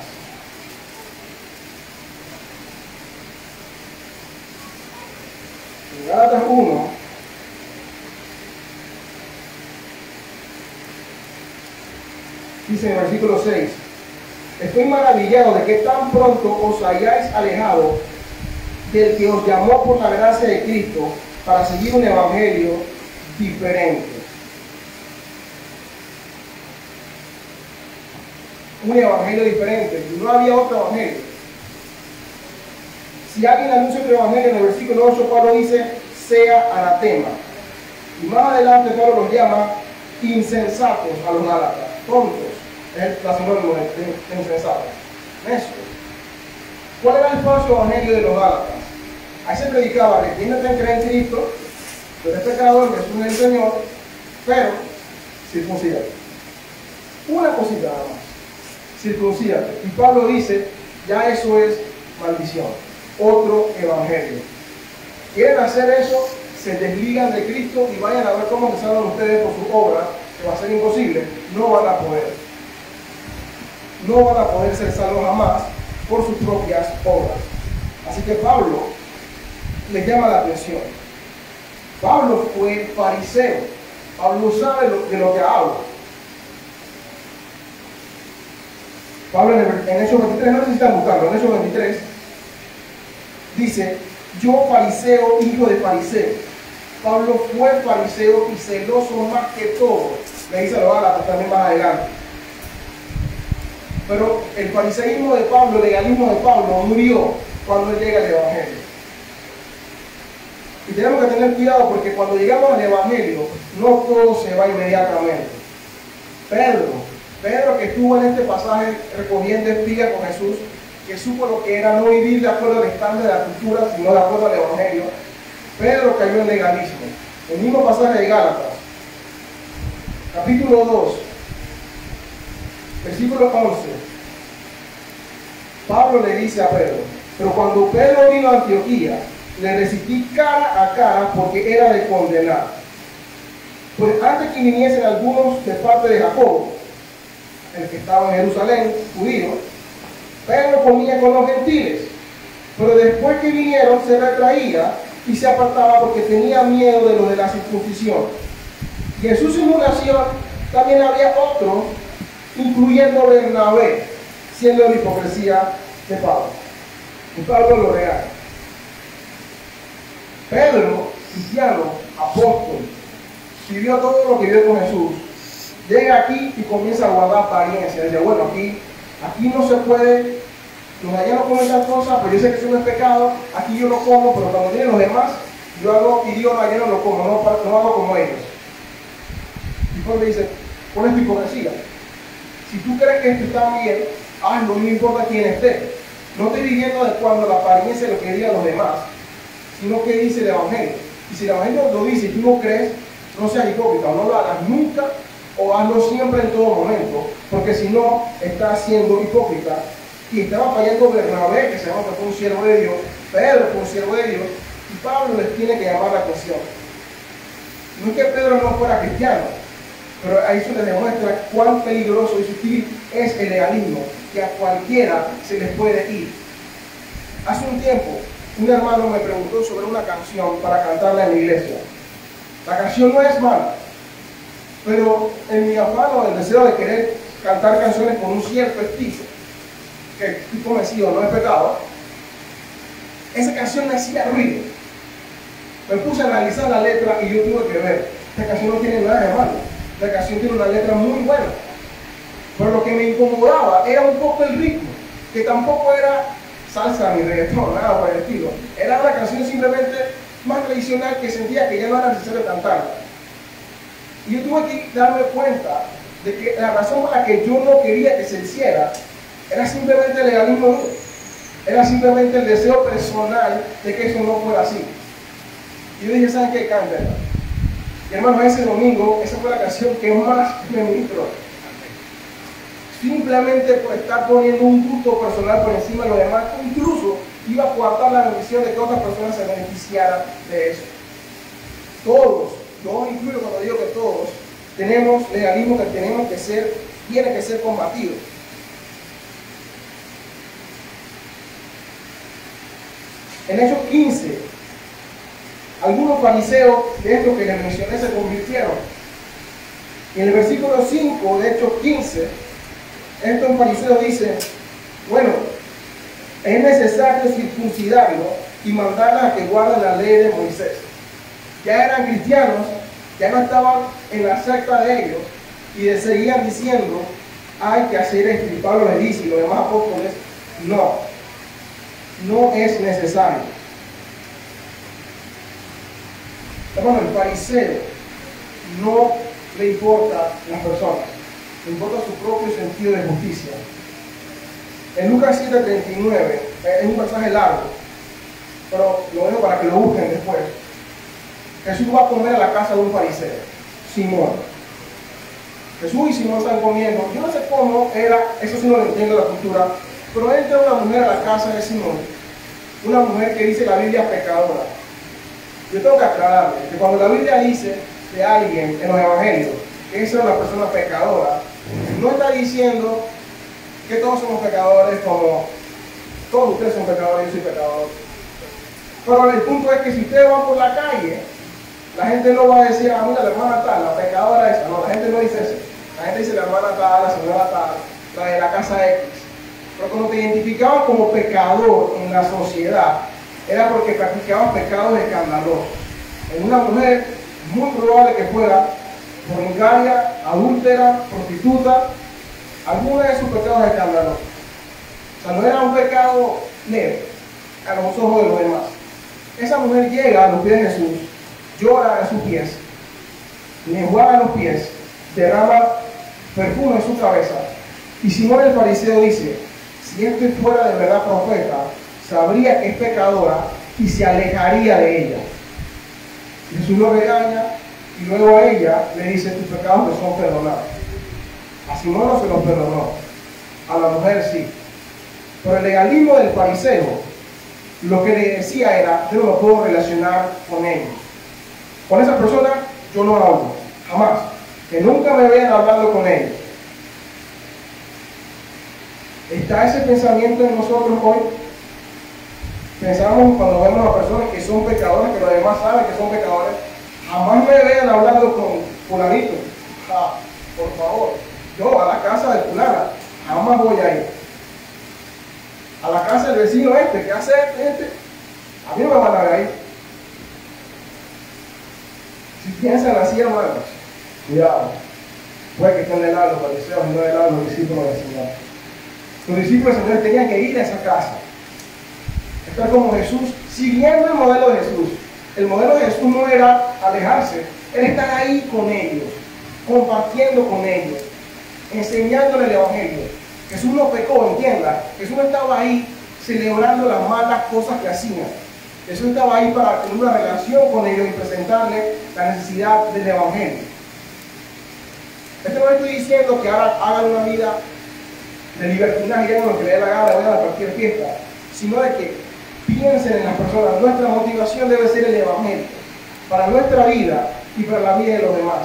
En Gálatas 1, dice en el versículo 6, estoy maravillado de que tan pronto os hayáis alejado del que os llamó por la gracia de Cristo para seguir un evangelio diferente. Un evangelio diferente, no había otro evangelio. Si alguien anuncia otro evangelio, en el versículo 8 Pablo dice, sea anatema. Y más adelante Pablo los llama insensatos a los gálatas, tontos, es la sinónimo de insensatos. Eso. ¿Cuál era el falso evangelio de los gálatas? Ahí se predicaba, arrepiéntete en creer en Cristo, tú eres pecador, Jesús es el Señor, pero circuncídate. Una cosita nada más. Circuncídate. Y Pablo dice, ya eso es maldición. Otro evangelio. Quieren hacer eso, se desligan de Cristo y vayan a ver cómo se salvan ustedes por sus obras, que va a ser imposible. No van a poder. No van a poder ser salvos jamás por sus propias obras. Así que Pablo les llama la atención. Pablo fue fariseo. Pablo sabe de lo que habla. Pablo en Hechos 23, no necesitan buscarlo, en Hechos 23 dice: yo fariseo, hijo de fariseo. Pablo fue fariseo y celoso más que todo. Le dice a los Gálatas también más adelante. Pero el fariseísmo de Pablo, el legalismo de Pablo murió cuando él llega al Evangelio. Y tenemos que tener cuidado porque cuando llegamos al Evangelio, no todo se va inmediatamente. Pedro que estuvo en este pasaje recogiendo espigas con Jesús, que supo lo que era no vivir de acuerdo al estándar de la cultura, sino de acuerdo al Evangelio. Pedro cayó en legalismo. El mismo pasaje de Gálatas, capítulo 2, versículo 11. Pablo le dice a Pedro: pero cuando Pedro vino a Antioquía, le resistí cara a cara porque era de condenar. Pues antes que viniesen algunos de parte de Jacobo, el que estaba en Jerusalén, judío, Pedro comía con los gentiles, pero después que vinieron se retraía y se apartaba porque tenía miedo de los de la circuncisión. Y en su simulación también había otros, incluyendo Bernabé, siendo la hipocresía de Pablo. Y Pablo lo regaña. Pedro, cristiano, apóstol, vivió todo lo que vivió con Jesús. Llega aquí y comienza a guardar apariencia. Dice: bueno, aquí no se puede, los de allá no comen tal cosa, pero yo sé que eso no es pecado. Aquí yo lo como, pero cuando vienen los demás, yo hago, y Dios allá no lo como, no hago como ellos. Y Pablo le dice: ¿cuál es tu hipocresía? Si tú crees que esto está bien, hazlo, no importa quién esté. No estoy viviendo de cuando la apariencia de lo que digan los demás, sino que dice el Evangelio. Y si el Evangelio lo dice y tú no crees, no seas hipócrita, o no lo hagas nunca, o hazlo siempre en todo momento, porque si no, estás siendo hipócrita. Y estaba fallando Bernabé, que sabemos que fue un siervo de Dios, Pedro fue un siervo de Dios, y Pablo les tiene que llamar la atención. No es que Pedro no fuera cristiano, pero ahí se les demuestra cuán peligroso y sutil es el legalismo, que a cualquiera se les puede ir. Hace un tiempo, un hermano me preguntó sobre una canción para cantarla en la iglesia. La canción no es mala, pero en mi afán o el deseo de querer cantar canciones con un cierto estilo, que estoy convencido no es pecado, esa canción me hacía ruido. Me puse a analizar la letra y yo tuve que ver, esta canción no tiene nada de malo, la canción tiene una letra muy buena, pero lo que me incomodaba era un poco el ritmo, que tampoco era salsa ni reggaetón, nada por el estilo. Era una canción simplemente más tradicional que sentía que ya no era necesario cantarla. Y yo tuve que darme cuenta de que la razón por la que yo no quería que se hiciera era simplemente el legalismo, era simplemente el deseo personal de que eso no fuera así. Y yo dije: ¿saben qué? Cántela. Y hermano, ese domingo, esa fue la canción que más me ministró. Simplemente por estar poniendo un gusto personal por encima de lo demás, incluso iba a coartar la bendición de que otras personas se beneficiaran de eso. Todos, yo incluyo cuando digo que todos, tenemos legalismo que tiene que ser combatido. En Hechos 15, algunos fariseos de estos que les mencioné se convirtieron. Y en el versículo 5 de Hechos 15, estos fariseos dicen: bueno, es necesario circuncidarlo y mandarlos a que guarden la ley de Moisés. Ya eran cristianos, ya no estaban en la secta de ellos, y les seguían diciendo: hay que hacer esto. Y Pablo les dice, y los demás apóstoles: no es necesario. Hermano, el fariseo no le importa las personas, le importa su propio sentido de justicia. En Lucas 7:39, es un mensaje largo, pero lo dejo para que lo busquen después. Jesús va a comer a la casa de un fariseo, Simón. Jesús y Simón están comiendo. Yo no sé cómo era, eso sí no lo entiendo la cultura, pero entra una mujer a la casa de Simón, una mujer que dice la Biblia pecadora. Yo tengo que aclararle que cuando la Biblia dice de alguien en los evangelios que esa es una persona pecadora, no está diciendo que todos somos pecadores, como todos ustedes son pecadores, yo soy pecador. Pero el punto es que si ustedes van por la calle La gente no va a decir, ah, mira, la hermana tal, la pecadora esa. No, la gente no dice eso. La gente dice la hermana tal, la señora tal, la de la casa X. Pero cuando te identificaban como pecador en la sociedad, era porque practicaban pecados escandalosos. En una mujer, muy probable que fuera fornicaria, adúltera, prostituta, alguna de sus pecados escandalosos. O sea, no era un pecado leve a los ojos de los demás. Esa mujer llega a los pies de Jesús, llora a sus pies, le enjuaga los pies, derrama perfume en su cabeza. Y Simón el fariseo dice, si este fuera de verdad profeta, sabría que es pecadora y se alejaría de ella. Jesús lo regaña y luego a ella le dice, tus pecados te son perdonados. A Simón no se los perdonó, a la mujer sí. Pero el legalismo del fariseo, lo que le decía era, yo no me puedo relacionar con ellos. Con esa persona yo no hablo, jamás. Que nunca me vean hablando con ellos. ¿Está ese pensamiento en nosotros hoy? Pensamos cuando vemos a personas que son pecadores, que los demás saben que son pecadores, jamás me vean hablando con fulanito. Ah, por favor, yo a la casa de fulana jamás voy a ir. A la casa del vecino ¿qué hace este? A mí no me van a ver ahí. Si piensan así, hermanos, cuidado. Puede que estén del lado de los fariseos y no del lado de los discípulos del Señor. Los discípulos del Señor tenían que ir a esa casa. Estar como Jesús, siguiendo el modelo de Jesús. El modelo de Jesús no era alejarse, era estar ahí con ellos, compartiendo con ellos, enseñándole el Evangelio. Jesús no pecó, entienda. Jesús no estaba ahí celebrando las malas cosas que hacían. Jesús estaba ahí para tener una relación con ellos y presentarles la necesidad del Evangelio. Esto no estoy diciendo que hagan una vida de libertinaje y hagan lo que les dé la gana, vayan a cualquier fiesta, sino de que piensen en las personas. Nuestra motivación debe ser el Evangelio para nuestra vida y para la vida de los demás.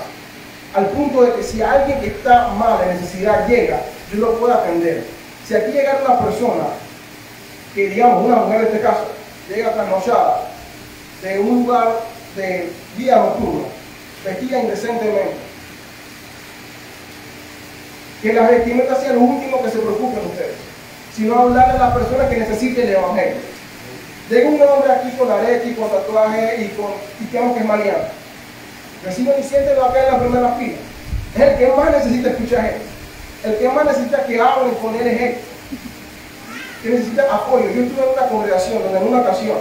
Al punto de que si alguien que está mal en necesidad llega, yo lo puedo atender. Si aquí llegara una persona, que digamos una mujer en este caso, llega trasnochada de un lugar de vida nocturna, vestida indecentemente, que la vestimenta sea lo último que se preocupen ustedes, sino hablarle a las personas que necesiten el Evangelio. Llega un hombre aquí con arete y con tatuaje y digamos que es maleante. Recibe y siéntelo acá en la primera fila. Es el que más necesita escuchar gente. El que más necesita que hablen con él es él. Que necesita apoyo. Yo estuve en una congregación donde en una ocasión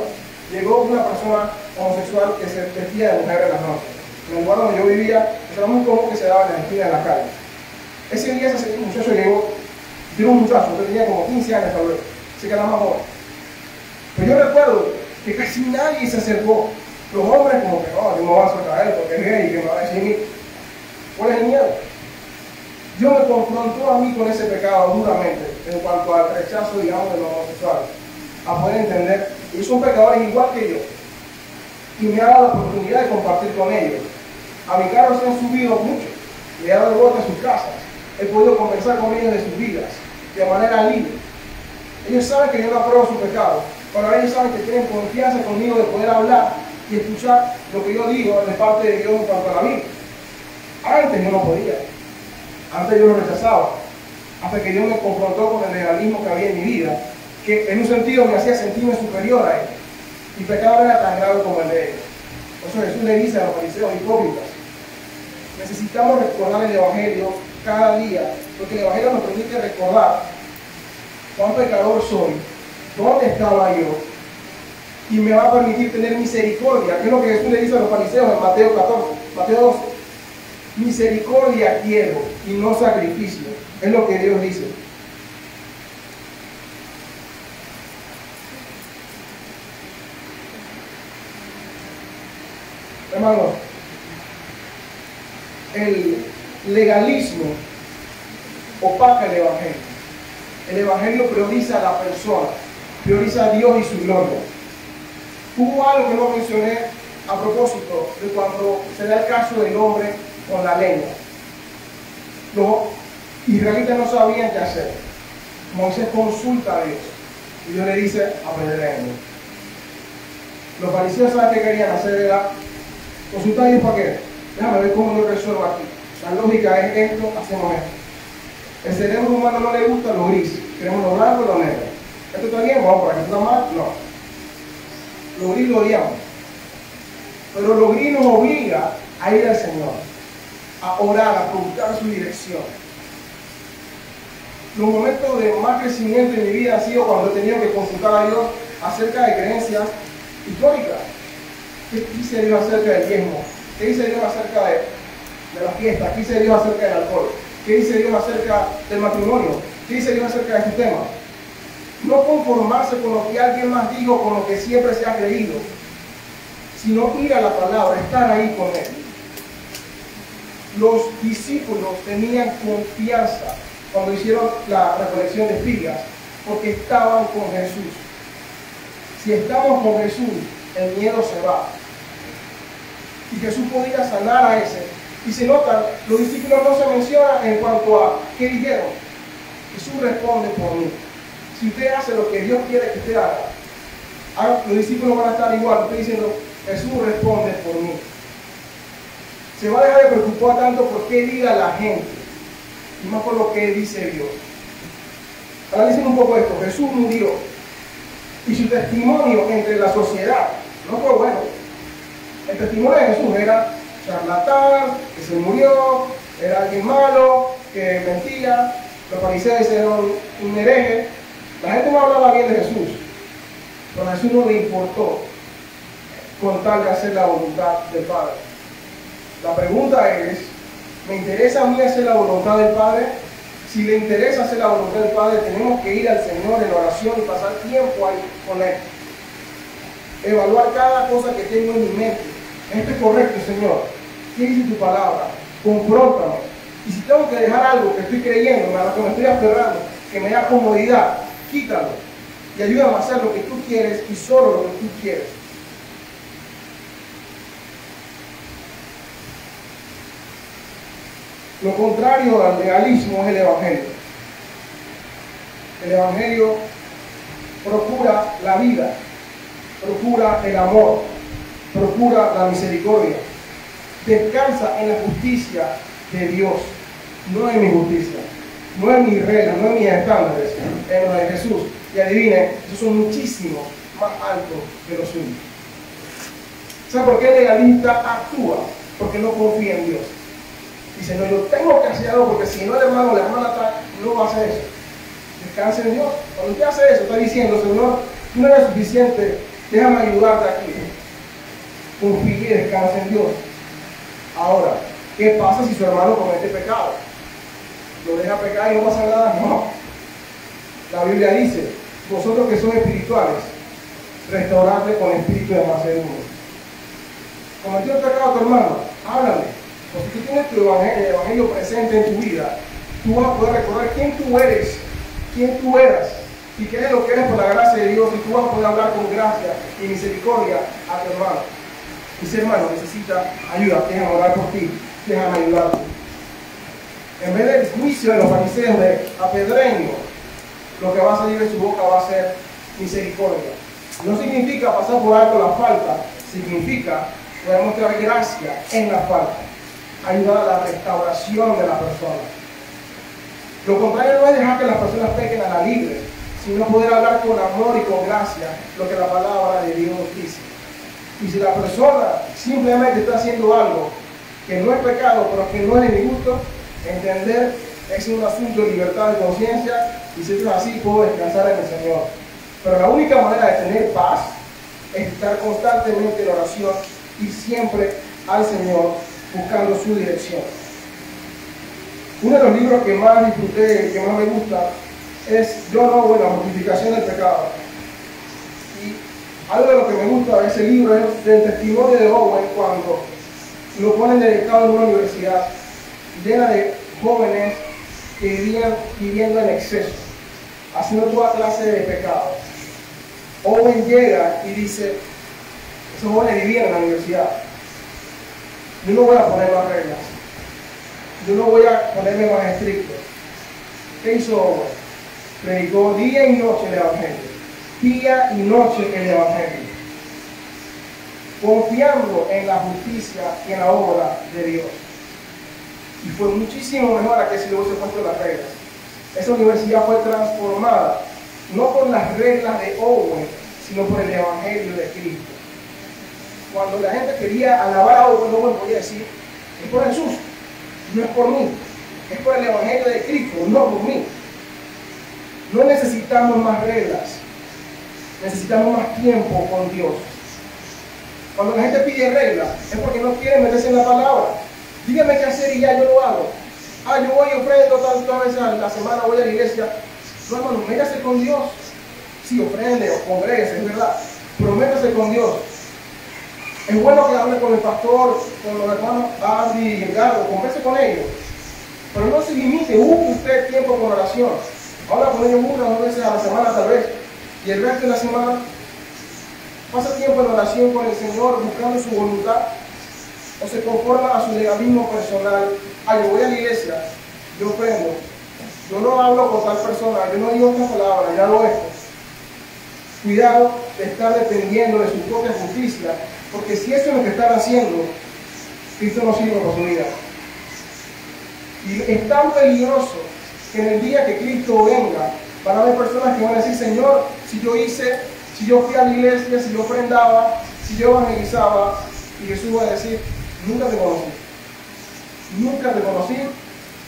llegó una persona homosexual que se vestía de mujer en las noches. En el lugar donde yo vivía, eso era muy común que se daba en la esquina de la calle. Ese día ese muchacho llegó, era un muchacho, que tenía como 15 años tal vez, se quedaba más joven. Pero yo recuerdo que casi nadie se acercó. Los hombres como que, no, yo me voy a soltar a él porque es gay, que me va a decir, ¿cuál es el miedo? Dios me confrontó a mí con ese pecado duramente, en cuanto al rechazo, digamos, de los homosexuales, a poder entender que ellos son pecadores igual que yo, y me ha dado la oportunidad de compartir con ellos. A mi carro se han subido mucho, le he dado el bote a sus casas, he podido conversar con ellos de sus vidas, de manera libre. Ellos saben que yo no apruebo su pecado, pero ellos saben que tienen confianza conmigo de poder hablar y escuchar lo que yo digo de parte de Dios en cuanto a la Biblia. Antes yo no podía, antes yo lo rechazaba, hasta que Dios me confrontó con el legalismo que había en mi vida, que en un sentido me hacía sentirme superior a él. Mi pecado era tan grave como el de ellos. Por eso Jesús le dice a los fariseos hipócritas, necesitamos recordar el Evangelio cada día, porque el Evangelio nos permite recordar cuán pecador soy, dónde estaba yo, y me va a permitir tener misericordia, que es lo que Jesús le dice a los fariseos en Mateo 14, Mateo 12. Misericordia quiero y no sacrificio, es lo que Dios dice. Hermanos, el legalismo opaca el Evangelio. El Evangelio prioriza a la persona, prioriza a Dios y su gloria. Hubo algo que no mencioné a propósito de cuando se da el caso del hombre con la leña. Los israelitas no sabían qué hacer. Moisés consulta a Dios y Dios le dice, apedréenlo. Los fariseos, ¿saben qué querían hacer? Era Consulta a Dios para qué. Déjame ver cómo lo resuelvo aquí. La lógica es esto, hacemos esto. El cerebro humano no le gusta lo gris, queremos lo blanco y lo negro. ¿Esto está bien? Vamos por aquí. ¿Esto está mal? No. Lo gris lo odiamos. Pero lo gris nos obliga a ir al Señor, a orar, a buscar su dirección. Los momentos de más crecimiento en mi vida han sido cuando he tenido que consultar a Dios acerca de creencias históricas. ¿Qué dice Dios acerca del diezmo? ¿Qué dice Dios acerca de las fiestas? ¿Qué dice Dios acerca del alcohol? ¿Qué dice Dios acerca del matrimonio? ¿Qué dice Dios acerca de este tema? No conformarse con lo que alguien más dijo, con lo que siempre se ha creído, sino ir a la palabra, estar ahí con Él. Los discípulos tenían confianza cuando hicieron la recolección de espigas, porque estaban con Jesús. Si estamos con Jesús, el miedo se va. Y Jesús podía sanar a ese. Y se nota, los discípulos no se mencionan en cuanto a qué dijeron. Jesús responde por mí. Si usted hace lo que Dios quiere que usted haga, los discípulos van a estar igual. Usted diciendo, Jesús responde por mí. Se va a dejar de preocupar tanto por qué diga la gente, y más por lo que dice Dios. Analicen un poco esto. Jesús murió, y su testimonio entre la sociedad no fue bueno. El testimonio de Jesús era charlatán, que se murió, era alguien malo, que mentía, los fariseos eran un hereje. La gente no hablaba bien de Jesús, pero a Jesús no le importó con tal de hacer la voluntad del Padre. La pregunta es, ¿me interesa a mí hacer la voluntad del Padre? Si le interesa hacer la voluntad del Padre, tenemos que ir al Señor en oración y pasar tiempo ahí con Él. Evaluar cada cosa que tengo en mi mente. Esto es correcto, Señor. ¿Qué dice tu palabra? Confróntame. Y si tengo que dejar algo que estoy creyendo, a lo que me estoy aferrando, que me da comodidad, quítalo. Y ayúdame a hacer lo que tú quieres y solo lo que tú quieres. Lo contrario al legalismo es el Evangelio. El Evangelio procura la vida, procura el amor, procura la misericordia. Descansa en la justicia de Dios, no en mi justicia, no en mis reglas, no en mis estándares, en los de Jesús. Y adivinen, esos son muchísimo más altos que los suyos. ¿Sabe por qué el legalista actúa? Porque no confía en Dios. Dice, no, yo tengo que hacer algo porque si no el hermano o la hermana no va a hacer eso. Descanse en Dios. Cuando usted hace eso, está diciendo, Señor, tú no eres suficiente, déjame ayudarte aquí. Confíe y descanse en Dios. Ahora, ¿qué pasa si su hermano comete pecado? ¿Lo deja pecar y no pasa nada? No. La Biblia dice, vosotros que sois espirituales, restauradle con espíritu de mansedumbre. Cometió el pecado tu hermano, háblale. Porque tú tienes tu evangelio presente en tu vida, tú vas a poder recordar quién tú eres, quién tú eras, y qué es lo que eres por la gracia de Dios, y tú vas a poder hablar con gracia y misericordia a tu hermano. Ese hermano necesita ayuda, déjame orar por ti, déjame ayudarte. En vez del juicio de los fariseos de apedreño, lo que va a salir de su boca va a ser misericordia. No significa pasar por alto la falta, significa poder mostrar gracia en la falta, ayudar a la restauración de la persona. Lo contrario no es dejar que las personas pequen a la libre, sino poder hablar con amor y con gracia lo que la palabra de Dios dice. Y si la persona simplemente está haciendo algo que no es pecado, pero que no es de mi gusto, entender es un asunto de libertad de conciencia, y si es así, puedo descansar en el Señor. Pero la única manera de tener paz es estar constantemente en oración y siempre al Señor buscando su dirección. Uno de los libros que más disfruté, que más me gusta, es John Owen, La mortificación del pecado. Y algo de lo que me gusta de ese libro es el testimonio de Owen cuando lo ponen dedicado en una universidad llena de jóvenes que vivían viviendo en exceso, haciendo toda clase de pecados. Owen llega y dice, esos jóvenes vivían en la universidad, yo no voy a poner más reglas, yo no voy a ponerme más estricto. ¿Qué hizo Owen? Predicó día y noche el Evangelio, día y noche el Evangelio. confiando en la justicia y en la obra de Dios. Y fue muchísimo mejor a que si le hubiese puesto las reglas. Esa universidad fue transformada, no por las reglas de Owen, sino por el Evangelio de Cristo. Cuando la gente quería alabar a Owen podía decir, es por Jesús, no es por mí, es por el Evangelio de Cristo, no por mí. No necesitamos más reglas, necesitamos más tiempo con Dios. Cuando la gente pide reglas, es porque no quiere meterse en la palabra. Dígame qué hacer y ya yo lo hago. Yo voy y ofrendo tantas veces a la semana, voy a la iglesia. No, hermano, métase con Dios. Sí, ofrende o congrese, es verdad. Pero métase con Dios. Es bueno que hable con el pastor, con los hermanos Andy y Edgardo, converse con ellos. Pero no se limite, busque usted tiempo con oración. Habla con ellos una o dos veces a la semana tal vez. Y el resto de la semana, pasa tiempo en oración con el Señor, buscando su voluntad. O se conforma a su legalismo personal. Yo voy a la iglesia, yo ofrendo. Yo no hablo con tal persona, yo no digo esta palabra, ya hago esto. Cuidado de estar dependiendo de su propia justicia, porque si eso es lo que están haciendo, Cristo no sirve por su vida. Y es tan peligroso que en el día que Cristo venga, van a haber personas que van a decir, Señor, si yo fui a la iglesia, si yo ofrendaba, si yo evangelizaba, y Jesús va a decir, nunca te conocí. Nunca te conocí.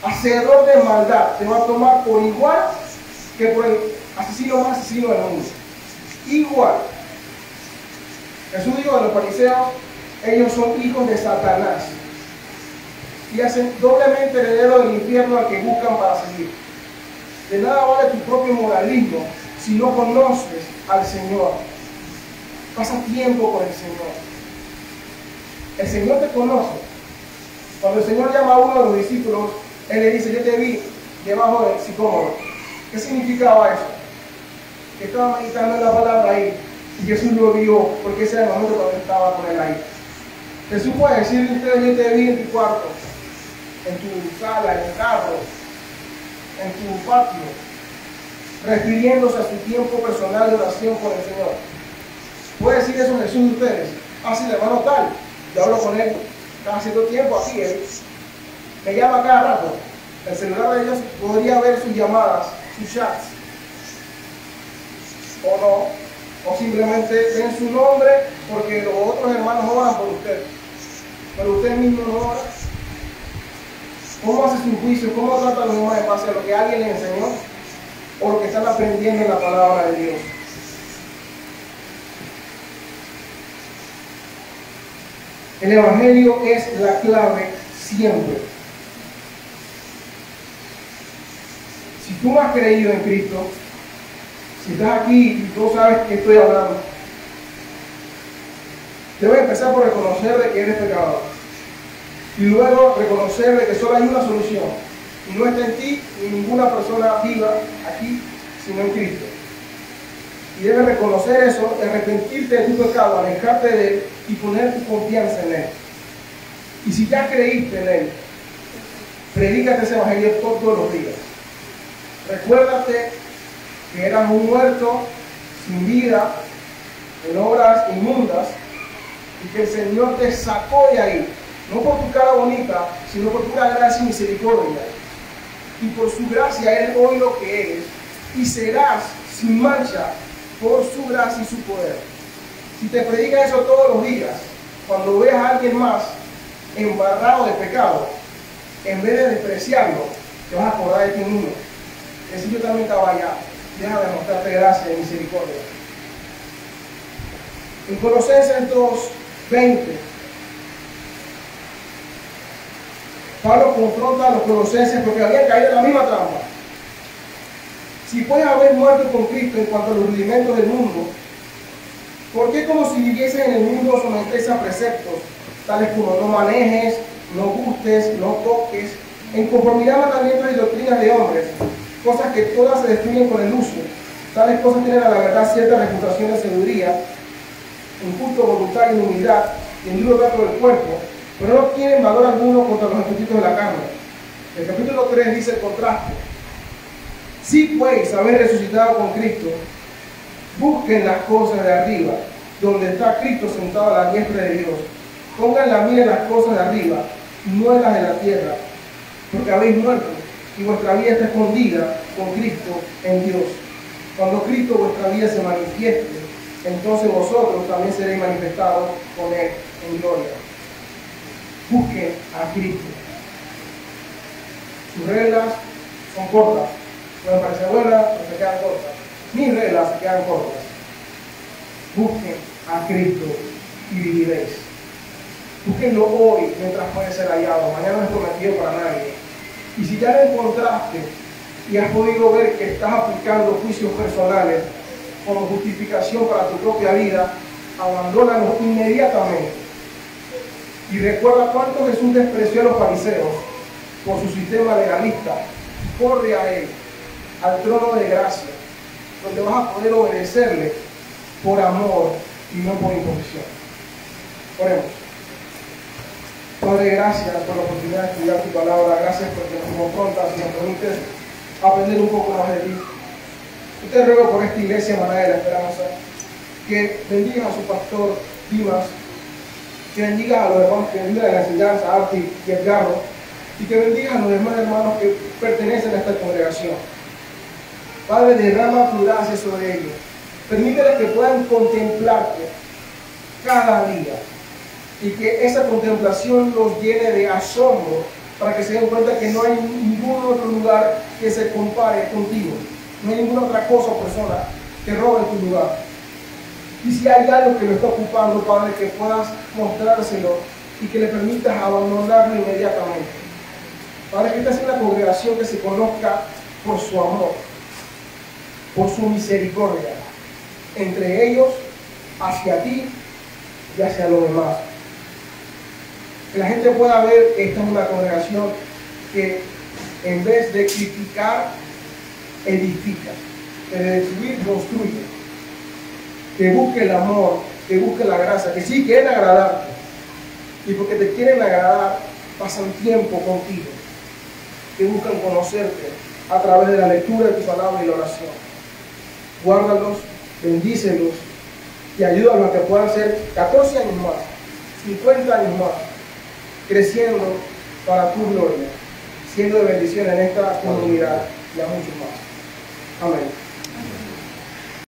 Hacedor de maldad, te va a tomar por igual que por el asesino más asesino del mundo. Igual. Jesús dijo de los fariseos, ellos son hijos de Satanás y hacen doblemente heredero del infierno al que buscan para seguir. De nada vale tu propio moralismo si no conoces al Señor. Pasa tiempo con el Señor. El Señor te conoce. Cuando el Señor llama a uno de los discípulos, Él le dice, yo te vi debajo del sicómoro. ¿Qué significaba eso? Que estaba meditando en la palabra ahí. Y Jesús lo vio, porque ese era el momento cuando estaba con él ahí. Jesús puede decirle a ustedes, yo te vi en tu cuarto, en tu sala, en el carro, en tu patio, refiriéndose a su tiempo personal de oración con el Señor. ¿Puede decir eso Jesús de ustedes? Sí, el hermano tal, yo hablo con él cada cierto tiempo, así él me llama cada rato. El celular de ellos podría ver sus llamadas, sus chats, o no, o simplemente ven su nombre porque los otros hermanos oran por usted, pero usted mismo no ora. ¿Cómo hace su juicio? ¿Cómo trata a los demás en base a lo que alguien les enseñó o lo que están aprendiendo en la palabra de Dios? El Evangelio es la clave siempre. Si tú no has creído en Cristo, si estás aquí y tú sabes que estoy hablando, debes empezar por reconocer de que eres pecador. Y luego reconocer de que solo hay una solución. Y no está en ti ni ninguna persona viva aquí, sino en Cristo. Y debes reconocer eso, arrepentirte de tu pecado, alejarte de él y poner tu confianza en él. Y si ya creíste en él, predícate ese evangelio todos los días. Recuérdate que eras un muerto, sin vida, en obras inmundas, y que el Señor te sacó de ahí, no por tu cara bonita, sino por pura gracia y misericordia. Y por su gracia eres hoy lo que eres, y serás sin mancha por su gracia y su poder. Si te predicas eso todos los días, cuando veas a alguien más embarrado de pecado, en vez de despreciarlo, te vas a acordar de ti mismo. Es decir, yo también estaba allá. Deja de mostrarte gracia y misericordia. En Colosenses 2:20, Pablo confronta a los colosenses porque habían caído en la misma trampa. Si puedes haber muerto con Cristo en cuanto a los rudimentos del mundo, ¿por qué como si viviesen en el mundo someterse a preceptos, tales como no manejes, no gustes, no toques, en conformidad a mandamientos y doctrinas de hombres, cosas que todas se destruyen con el uso? Tales cosas tienen a la verdad cierta reputación de sabiduría, en culto, voluntad y humildad, y en duro trato del cuerpo, pero no tienen valor alguno contra los apetitos de la carne. El capítulo 3 dice el contraste. Si pues haber resucitado con Cristo, busquen las cosas de arriba, donde está Cristo sentado a la diestra de Dios. Pongan la mira en las cosas de arriba, no en las de la tierra, porque habéis muerto y vuestra vida está escondida con Cristo en Dios. Cuando Cristo vuestra vida se manifieste, entonces vosotros también seréis manifestados con Él en gloria. Busquen a Cristo. Sus reglas son cortas, pueden parecer buenas, pero se quedan cortas. Mis reglas se quedan cortas. Busquen a Cristo y viviréis. Búsquenlo hoy mientras puede ser hallado. Mañana no es prometido para nadie. Y si ya lo encontraste y has podido ver que estás aplicando juicios personales como justificación para tu propia vida, abandónalo inmediatamente. Y recuerda cuánto Jesús despreció a los fariseos por su sistema legalista. Corre a Él, al trono de gracia, donde vas a poder obedecerle por amor y no por imposición. Oremos. Padre, gracias por la oportunidad de estudiar tu palabra. Gracias porque nos confrontas y nos permites aprender un poco más de ti. Yo te ruego por esta iglesia, Maná de la Esperanza, que bendigas a su pastor Dimas, que bendigas a los hermanos que bendigan de la enseñanza, Arti y Edgardo, y que bendigas a los demás hermanos que pertenecen a esta congregación. Padre, derrama tu gracia sobre ellos. Permíteles que puedan contemplarte cada día y que esa contemplación los llene de asombro para que se den cuenta que no hay ningún otro lugar que se compare contigo. No hay ninguna otra cosa o persona que robe tu lugar. Y si hay algo que lo está ocupando, Padre, que puedas mostrárselo y que le permitas abandonarlo inmediatamente. Padre, que esta sea una congregación que se conozca por su amor, por su misericordia, entre ellos, hacia ti y hacia los demás. Que la gente pueda ver que esta es una congregación que en vez de criticar, edifica, que de destruir, construye, que busque el amor, que busque la gracia, que sí quieren agradarte, y porque te quieren agradar, pasan tiempo contigo, que buscan conocerte a través de la lectura de tu palabra y la oración. Guárdalos, bendícelos y ayúdalos a que puedan ser 14 años más, 50 años más, creciendo para tu gloria, siendo de bendición en esta comunidad y a muchos más. Amén.